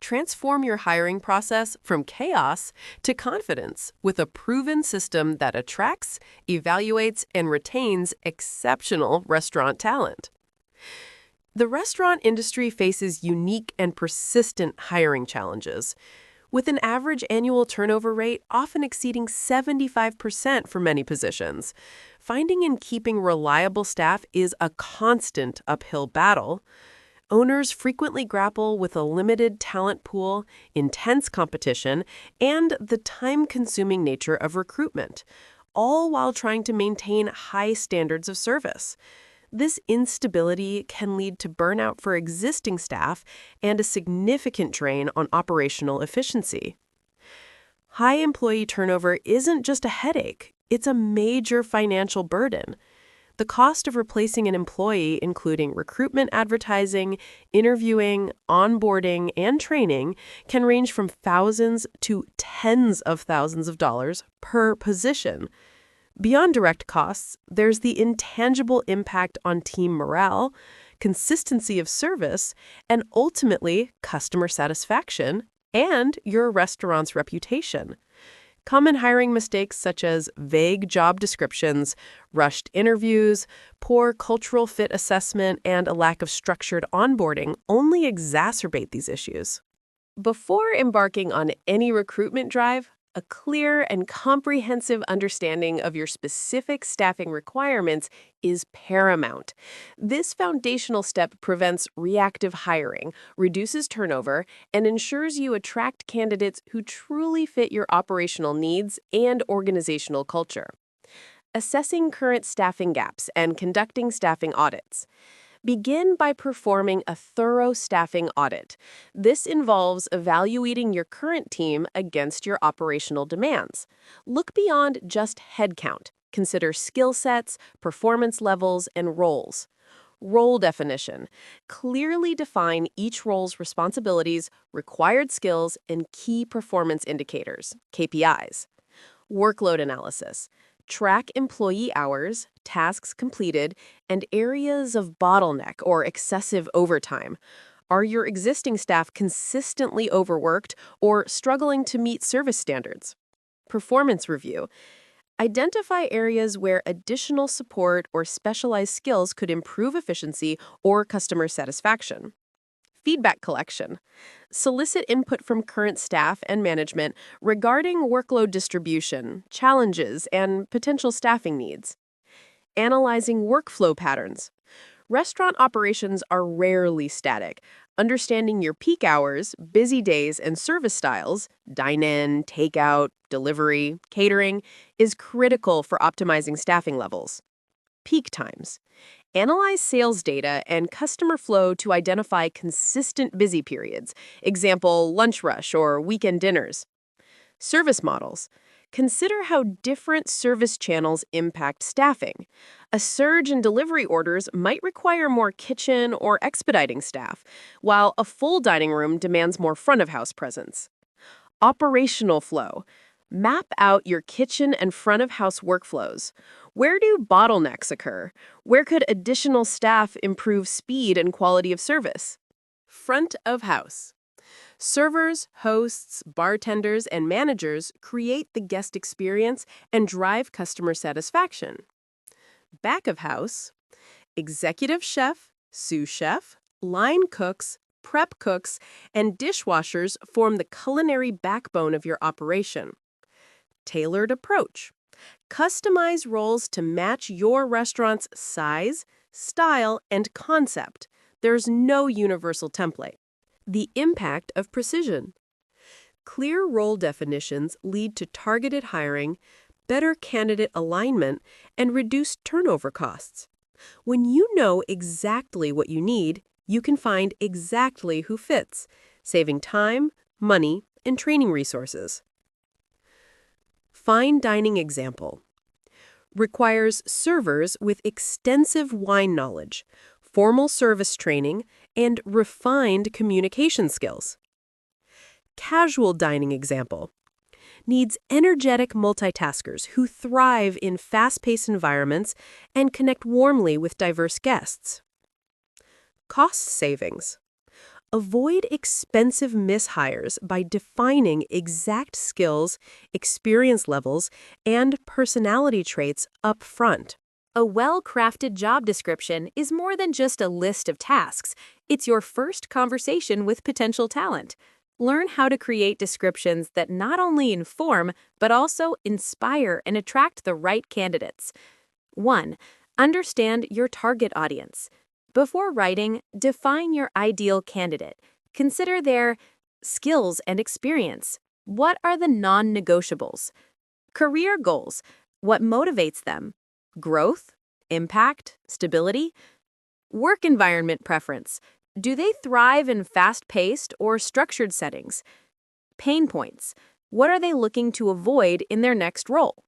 Transform your hiring process from chaos to confidence with a proven system that attracts, evaluates, and retains exceptional restaurant talent. The restaurant industry faces unique and persistent hiring challenges, with an average annual turnover rate often exceeding 75% for many positions. Finding and keeping reliable staff is a constant uphill battle. Owners frequently grapple with a limited talent pool, intense competition, and the time-consuming nature of recruitment, all while trying to maintain high standards of service. This instability can lead to burnout for existing staff and a significant drain on operational efficiency. High employee turnover isn't just a headache, it's a major financial burden. The cost of replacing an employee, including recruitment advertising, interviewing, onboarding, and training, can range from thousands to tens of thousands of dollars per position. Beyond direct costs, there's the intangible impact on team morale, consistency of service, and ultimately customer satisfaction and your restaurant's reputation. Common hiring mistakes such as vague job descriptions, rushed interviews, poor cultural fit assessment, and a lack of structured onboarding only exacerbate these issues. Before embarking on any recruitment drive, a clear and comprehensive understanding of your specific staffing requirements is paramount. This foundational step prevents reactive hiring, reduces turnover, and ensures you attract candidates who truly fit your operational needs and organizational culture. Assessing current staffing gaps and conducting staffing audits. Begin by performing a thorough staffing audit. This involves evaluating your current team against your operational demands. Look beyond just headcount. Consider skill sets, performance levels, and roles. Role definition. Clearly define each role's responsibilities, required skills, and key performance indicators, KPIs. Workload analysis. Track employee hours, tasks completed, and areas of bottleneck or excessive overtime. Are your existing staff consistently overworked or struggling to meet service standards? Performance review. Identify areas where additional support or specialized skills could improve efficiency or customer satisfaction. Feedback collection. Solicit input from current staff and management regarding workload distribution, challenges, and potential staffing needs. Analyzing workflow patterns. Restaurant operations are rarely static. Understanding your peak hours, busy days, and service styles, dine-in, takeout, delivery, catering, is critical for optimizing staffing levels. Peak times. Analyze sales data and customer flow to identify consistent busy periods, example, lunch rush or weekend dinners. Service models. Consider how different service channels impact staffing. A surge in delivery orders might require more kitchen or expediting staff, while a full dining room demands more front-of-house presence. Operational flow. Map out your kitchen and front-of-house workflows. Where do bottlenecks occur? Where could additional staff improve speed and quality of service? Front of house. Servers, hosts, bartenders, and managers create the guest experience and drive customer satisfaction. Back of house. Executive chef, sous chef, line cooks, prep cooks, and dishwashers form the culinary backbone of your operation. Tailored approach. Customize roles to match your restaurant's size, style, and concept. There's no universal template. The impact of precision. Clear role definitions lead to targeted hiring, better candidate alignment, and reduced turnover costs. When you know exactly what you need, you can find exactly who fits, saving time, money, and training resources. Fine dining example. Requires servers with extensive wine knowledge, formal service training, and refined communication skills. Casual dining example. Needs energetic multitaskers who thrive in fast-paced environments and connect warmly with diverse guests. Cost savings. Avoid expensive mishires by defining exact skills, experience levels, and personality traits up front. A well-crafted job description is more than just a list of tasks. It's your first conversation with potential talent. Learn how to create descriptions that not only inform, but also inspire and attract the right candidates. 1. Understand your target audience. Before writing, define your ideal candidate. Consider their skills and experience. What are the non-negotiables? Career goals. What motivates them? Growth, impact, stability. Work environment preference. Do they thrive in fast-paced or structured settings? Pain points. What are they looking to avoid in their next role?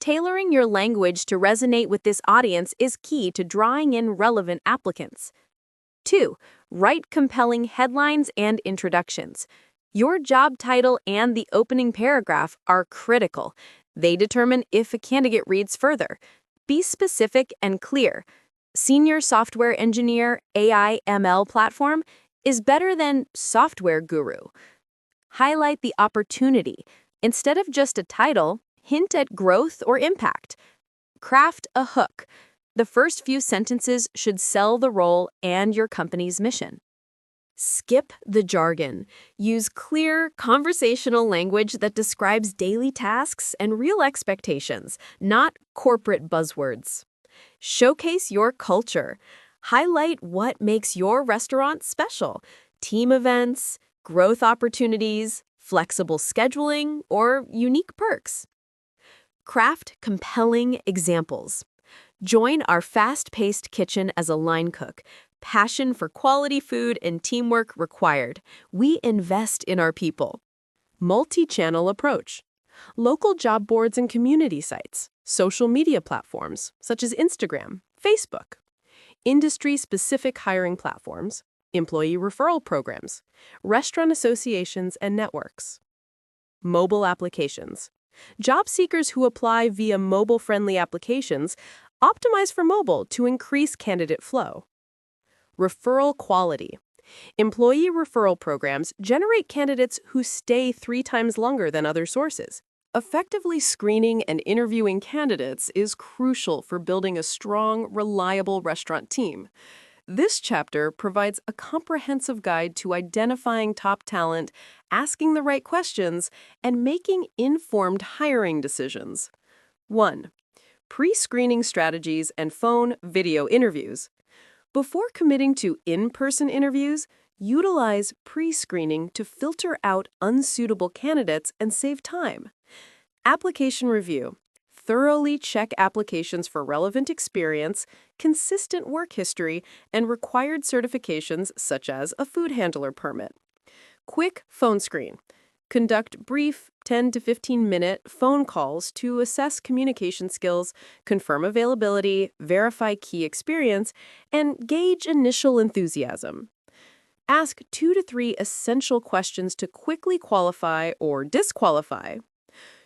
Tailoring your language to resonate with this audience is key to drawing in relevant applicants. 2. Write compelling headlines and introductions. Your job title and the opening paragraph are critical. They determine if a candidate reads further. Be specific and clear. Senior software engineer AI/ML platform is better than software guru. Highlight the opportunity. Instead of just a title, hint at growth or impact. Craft a hook. The first few sentences should sell the role and your company's mission. Skip the jargon. Use clear, conversational language that describes daily tasks and real expectations, not corporate buzzwords. Showcase your culture. Highlight what makes your restaurant special. Team events, growth opportunities, flexible scheduling, or unique perks. Craft compelling examples. Join our fast-paced kitchen as a line cook. Passion for quality food and teamwork required. We invest in our people. Multi-channel approach. Local job boards and community sites. Social media platforms, such as Instagram, Facebook. Industry-specific hiring platforms. Employee referral programs. Restaurant associations and networks. Mobile applications. Job seekers who apply via mobile-friendly applications optimize for mobile to increase candidate flow. Referral quality. Employee referral programs generate candidates who stay 3 times longer than other sources. Effectively screening and interviewing candidates is crucial for building a strong, reliable restaurant team. This chapter provides a comprehensive guide to identifying top talent, asking the right questions, and making informed hiring decisions. 1. Pre-screening strategies and phone, video interviews. Before committing to in-person interviews, utilize pre-screening to filter out unsuitable candidates and save time. Application review. Thoroughly check applications for relevant experience, consistent work history, and required certifications such as a food handler permit. Quick phone screen. Conduct brief 10 to 15-minute phone calls to assess communication skills, confirm availability, verify key experience, and gauge initial enthusiasm. Ask 2 to 3 essential questions to quickly qualify or disqualify.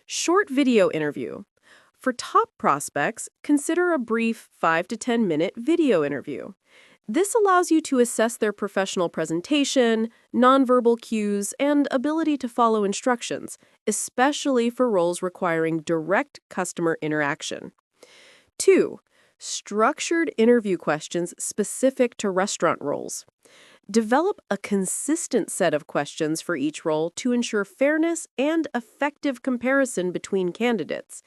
Short video interview. For top prospects, consider a brief 5 to 10-minute video interview. This allows you to assess their professional presentation, nonverbal cues, and ability to follow instructions, especially for roles requiring direct customer interaction. 2. Structured interview questions specific to restaurant roles. Develop a consistent set of questions for each role to ensure fairness and effective comparison between candidates.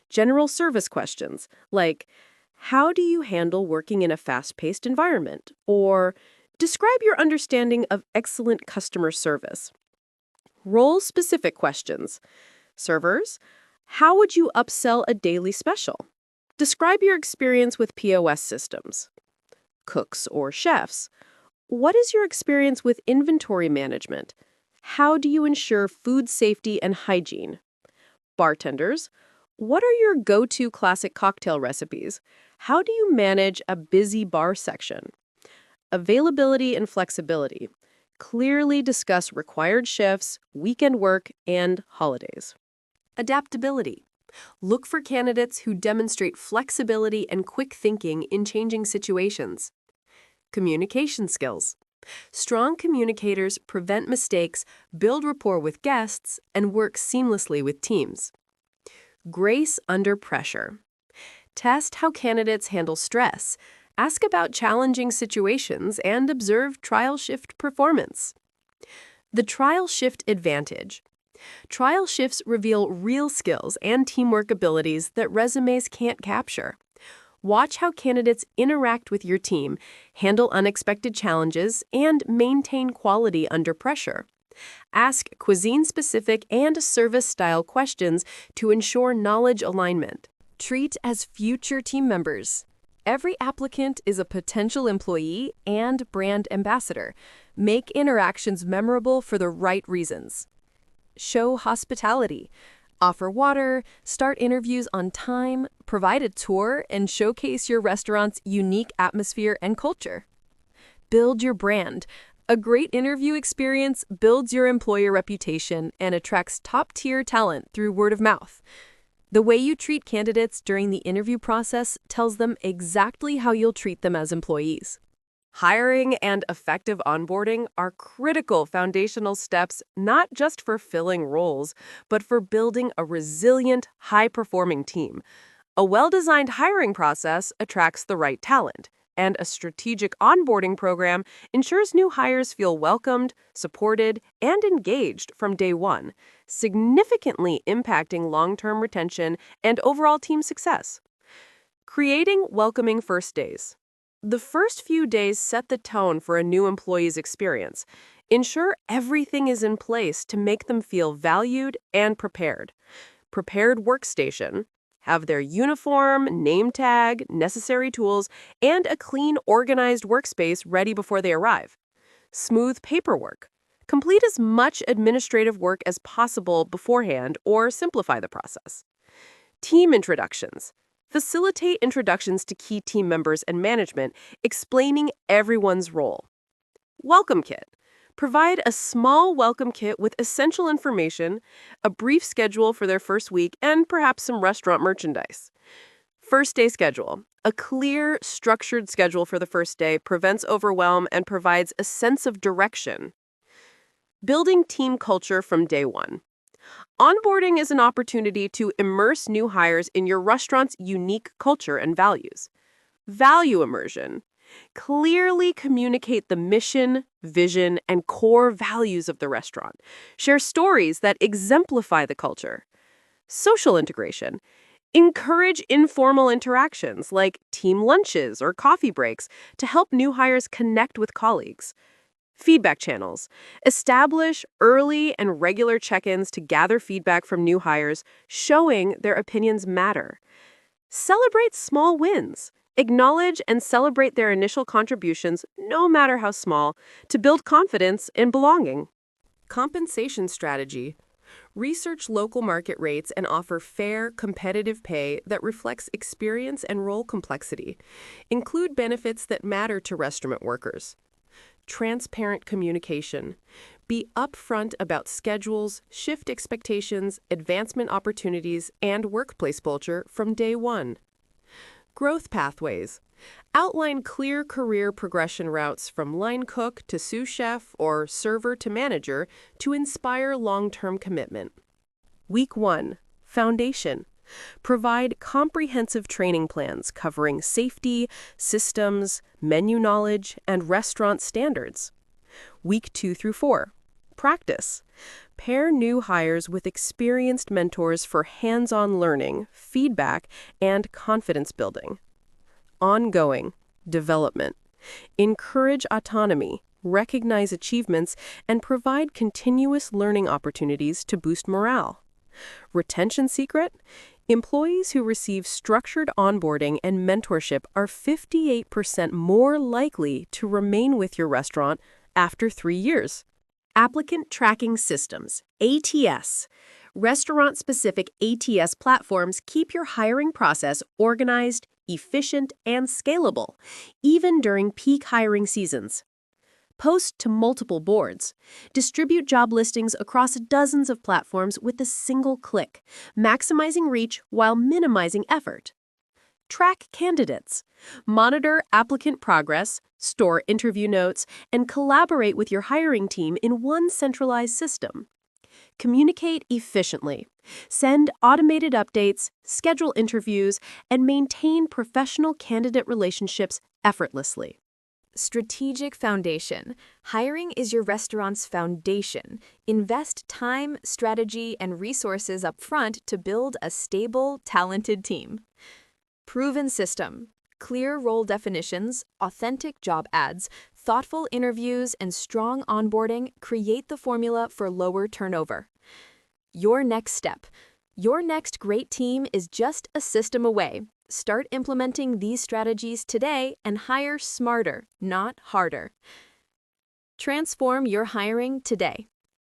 General service questions like, how do you handle working in a fast-paced environment? Or describe your understanding of excellent customer service. Role-specific questions. Servers, how would you upsell a daily special? Describe your experience with POS systems. Cooks or chefs, what is your experience with inventory management? How do you ensure food safety and hygiene? Bartenders, what are your go-to classic cocktail recipes? How do you manage a busy bar section? Availability and flexibility. Clearly discuss required shifts, weekend work, and holidays. Adaptability. Look for candidates who demonstrate flexibility and quick thinking in changing situations. Communication skills. Strong communicators prevent mistakes, build rapport with guests, and work seamlessly with teams. Grace under pressure. Test how candidates handle stress. Ask about challenging situations and observe trial shift performance. The trial shift advantage. Trial shifts reveal real skills and teamwork abilities that resumes can't capture. Watch how candidates interact with your team, handle unexpected challenges, and maintain quality under pressure. Ask cuisine-specific and service-style questions to ensure knowledge alignment. Treat as future team members. Every applicant is a potential employee and brand ambassador. Make interactions memorable for the right reasons. Show hospitality. Offer water, start interviews on time, provide a tour, and showcase your restaurant's unique atmosphere and culture. Build your brand. A great interview experience builds your employer reputation and attracts top-tier talent through word of mouth. The way you treat candidates during the interview process tells them exactly how you'll treat them as employees. Hiring and effective onboarding are critical foundational steps not just for filling roles, but for building a resilient, high-performing team. A well-designed hiring process attracts the right talent, and a strategic onboarding program ensures new hires feel welcomed, supported, and engaged from day one, significantly impacting long-term retention and overall team success. Creating welcoming first days. The first few days set the tone for a new employee's experience. Ensure everything is in place to make them feel valued and prepared. Prepared workstation. Have their uniform, name tag, necessary tools, and a clean, organized workspace ready before they arrive. Smooth paperwork. Complete as much administrative work as possible beforehand or simplify the process. Team introductions. Facilitate introductions to key team members and management, explaining everyone's role. Welcome kit. Provide a small welcome kit with essential information, a brief schedule for their first week, and perhaps some restaurant merchandise. First day schedule. A clear, structured schedule for the first day prevents overwhelm and provides a sense of direction. Building team culture from day one. Onboarding is an opportunity to immerse new hires in your restaurant's unique culture and values. Value immersion. Clearly communicate the mission, vision, and core values of the restaurant. Share stories that exemplify the culture. Social integration. Encourage informal interactions like team lunches or coffee breaks to help new hires connect with colleagues. Feedback channels. Establish early and regular check-ins to gather feedback from new hires, showing their opinions matter. Celebrate small wins. Acknowledge and celebrate their initial contributions, no matter how small, to build confidence in belonging. Compensation strategy. Research local market rates and offer fair, competitive pay that reflects experience and role complexity. Include benefits that matter to restaurant workers. Transparent communication. Be upfront about schedules, shift expectations, advancement opportunities, and workplace culture from day one. Growth pathways. Outline clear career progression routes from line cook to sous chef or server to manager to inspire long-term commitment. Week 1. Foundation. Provide comprehensive training plans covering safety, systems, menu knowledge, and restaurant standards. Week 2 through 4. Practice. Pair new hires with experienced mentors for hands-on learning, feedback, and confidence building. Ongoing. Development. Encourage autonomy, recognize achievements, and provide continuous learning opportunities to boost morale. Retention secret. Employees who receive structured onboarding and mentorship are 58% more likely to remain with your restaurant after 3 years. Applicant Tracking Systems, ATS. Restaurant-specific ATS platforms keep your hiring process organized, efficient, and scalable, even during peak hiring seasons. Post to multiple boards. Distribute job listings across dozens of platforms with a single click, maximizing reach while minimizing effort. Track candidates. Monitor applicant progress, store interview notes, and collaborate with your hiring team in one centralized system. Communicate efficiently. Send automated updates, schedule interviews, and maintain professional candidate relationships effortlessly. Strategic foundation. Hiring is your restaurant's foundation. Invest time, strategy, and resources up front to build a stable, talented team. Proven system. Clear role definitions, authentic job ads, thoughtful interviews, and strong onboarding create the formula for lower turnover. Your next step. Your next great team is just a system away. Start implementing these strategies today and hire smarter, not harder. Transform your hiring today.